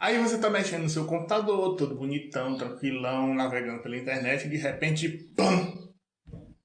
Aí você tá mexendo no seu computador, todo bonitão, tranquilão, navegando pela internet, e de repente, pam!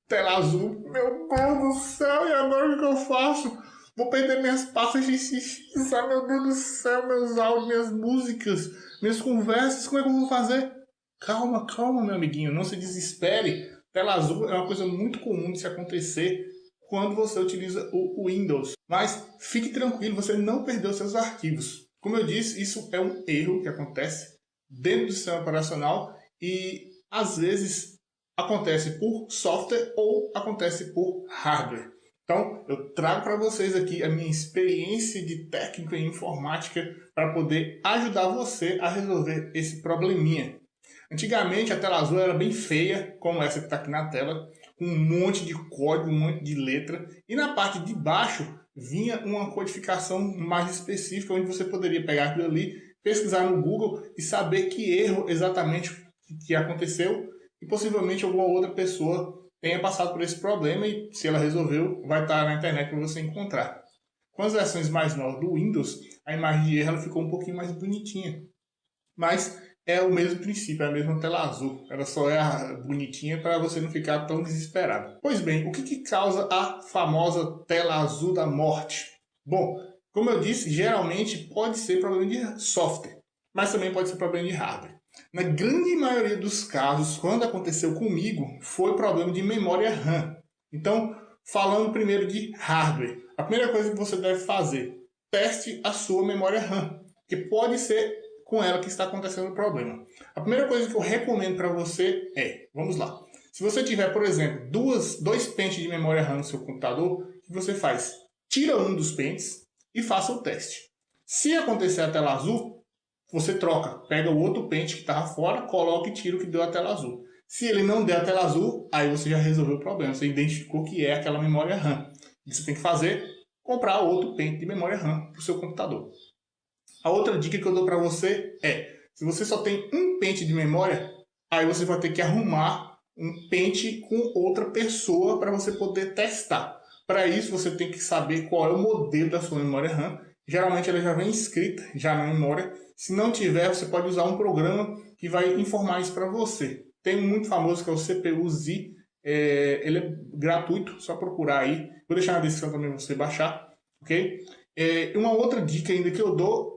Tela azul. Meu Deus do céu, e agora o que eu faço? Vou perder minhas pastas de xixi, ah, meu Deus do céu, meus áudios, minhas músicas, minhas conversas, como é que eu vou fazer? Calma, calma, meu amiguinho, não se desespere. Tela azul é uma coisa muito comum de se acontecer quando você utiliza o Windows. Mas fique tranquilo, você não perdeu seus arquivos. Como eu disse, isso é um erro que acontece dentro do sistema operacional e às vezes acontece por software ou acontece por hardware. Então, eu trago para vocês aqui a minha experiência de técnico em informática para poder ajudar você a resolver esse probleminha. Antigamente a tela azul era bem feia, como essa que está aqui na tela, com um monte de código, um monte de letra, e na parte de baixo vinha uma codificação mais específica, onde você poderia pegar aquilo ali, pesquisar no Google e saber que erro exatamente que aconteceu, e possivelmente alguma outra pessoa tenha passado por esse problema, e se ela resolveu, vai estar na internet para você encontrar. Com as versões mais novas do Windows, a imagem de erro ela ficou um pouquinho mais bonitinha. Mas é o mesmo princípio, é a mesma tela azul. Ela só é bonitinha para você não ficar tão desesperado. Pois bem, o que causa a famosa tela azul da morte? Bom, como eu disse, geralmente pode ser problema de software, mas também pode ser problema de hardware. Na grande maioria dos casos, quando aconteceu comigo, foi problema de memória RAM. Então, falando primeiro de hardware, a primeira coisa que você deve fazer, teste a sua memória RAM, que pode ser com ela que está acontecendo o problema. A primeira coisa que eu recomendo para você é, vamos lá, se você tiver, por exemplo, dois pentes de memória RAM no seu computador, o que você faz? Tira um dos pentes e faça o teste. Se acontecer a tela azul, você troca, pega o outro pente que estava fora, coloca e tira o que deu a tela azul. Se ele não der a tela azul, aí você já resolveu o problema, você identificou que é aquela memória RAM. O que você tem que fazer? Comprar outro pente de memória RAM para o seu computador. A outra dica que eu dou para você é, se você só tem um pente de memória, aí você vai ter que arrumar um pente com outra pessoa para você poder testar. Para isso, você tem que saber qual é o modelo da sua memória RAM. Geralmente ela já vem escrita, já na memória. Se não tiver, você pode usar um programa que vai informar isso para você. Tem um muito famoso que é o CPU-Z. Ele é gratuito, só procurar aí. Vou deixar na descrição também para você baixar, ok? Uma outra dica ainda que eu dou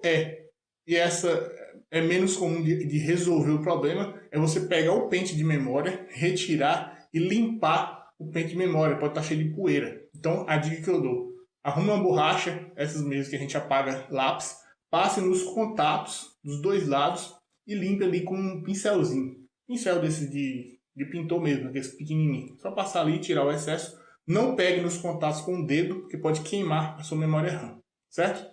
e essa é menos comum de resolver o problema, é você pegar o pente de memória, retirar e limpar o pente de memória, pode estar cheio de poeira. Então, a dica que eu dou, arruma uma borracha, essas mesmas que a gente apaga lápis, passe nos contatos dos dois lados e limpe ali com um pincelzinho. Pincel desse de pintor mesmo, aquele pequenininho. Só passar ali e tirar o excesso. Não pegue nos contatos com o dedo, porque pode queimar a sua memória RAM. Certo?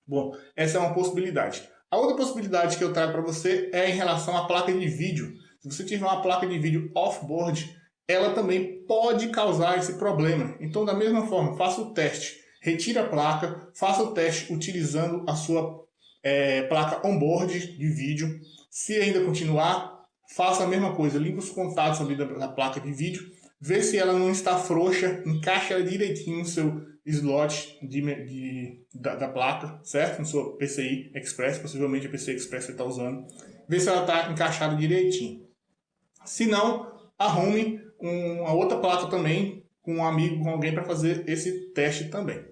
Bom, essa é uma possibilidade. A outra possibilidade que eu trago para você é em relação à placa de vídeo. Se você tiver uma placa de vídeo off-board, ela também pode causar esse problema. Então, da mesma forma, faça o teste. Retire a placa, faça o teste utilizando a sua placa on-board de vídeo. Se ainda continuar, faça a mesma coisa. Limpe os contatos ali da placa de vídeo. Vê se ela não está frouxa, encaixe ela direitinho no seu slot da placa, certo? No seu PCI Express, possivelmente a PCI Express você está usando. Vê se ela está encaixada direitinho. Se não, arrume uma outra placa também, com um amigo, com alguém para fazer esse teste também.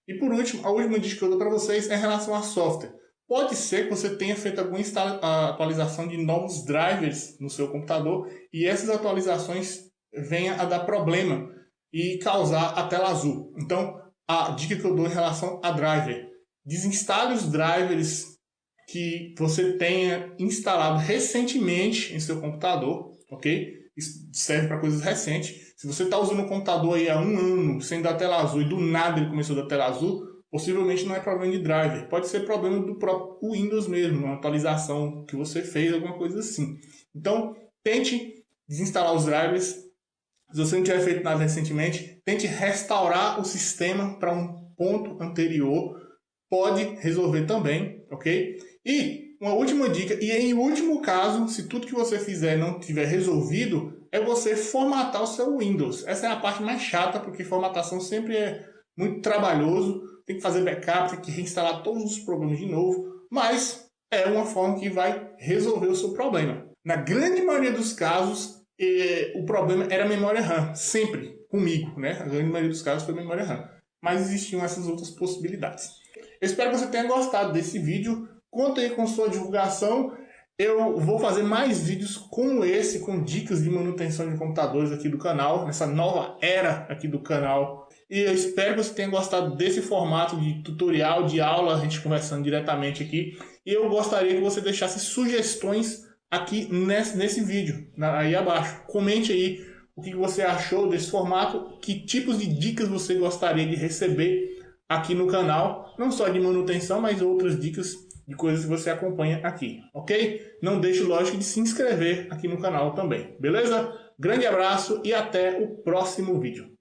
E por último, a última dica que eu dou para vocês é em relação a software. Pode ser que você tenha feito alguma atualização de novos drivers no seu computador e essas atualizações venham a dar problema e causar a tela azul. Então, a dica que eu dou em relação a driver, desinstale os drivers que você tenha instalado recentemente em seu computador, ok? Isso serve para coisas recentes. Se você está usando um computador aí há um ano sem dar tela azul e do nada ele começou a dar tela azul, possivelmente não é problema de driver. Pode ser problema do próprio Windows mesmo, uma atualização que você fez, alguma coisa assim. Então, tente desinstalar os drivers. Se você não tiver feito nada recentemente, tente restaurar o sistema para um ponto anterior. Pode resolver também, ok? E uma última dica, e em último caso, se tudo que você fizer não tiver resolvido, é você formatar o seu Windows. Essa é a parte mais chata, porque formatação sempre é muito trabalhoso. Tem que fazer backup, tem que reinstalar todos os programas de novo. Mas é uma forma que vai resolver o seu problema. Na grande maioria dos casos, o problema era a memória RAM, sempre comigo, né? A grande maioria dos casos foi memória RAM. Mas existiam essas outras possibilidades. Eu espero que você tenha gostado desse vídeo. Conta aí com sua divulgação. Eu vou fazer mais vídeos como esse, com dicas de manutenção de computadores aqui do canal, nessa nova era aqui do canal. E eu espero que você tenha gostado desse formato de tutorial, de aula, a gente conversando diretamente aqui. E eu gostaria que você deixasse sugestões aqui nesse vídeo, aí abaixo. Comente aí o que você achou desse formato, que tipos de dicas você gostaria de receber aqui no canal, não só de manutenção, mas outras dicas de coisas que você acompanha aqui, ok? Não deixe, lógico, de se inscrever aqui no canal também, beleza? Grande abraço e até o próximo vídeo.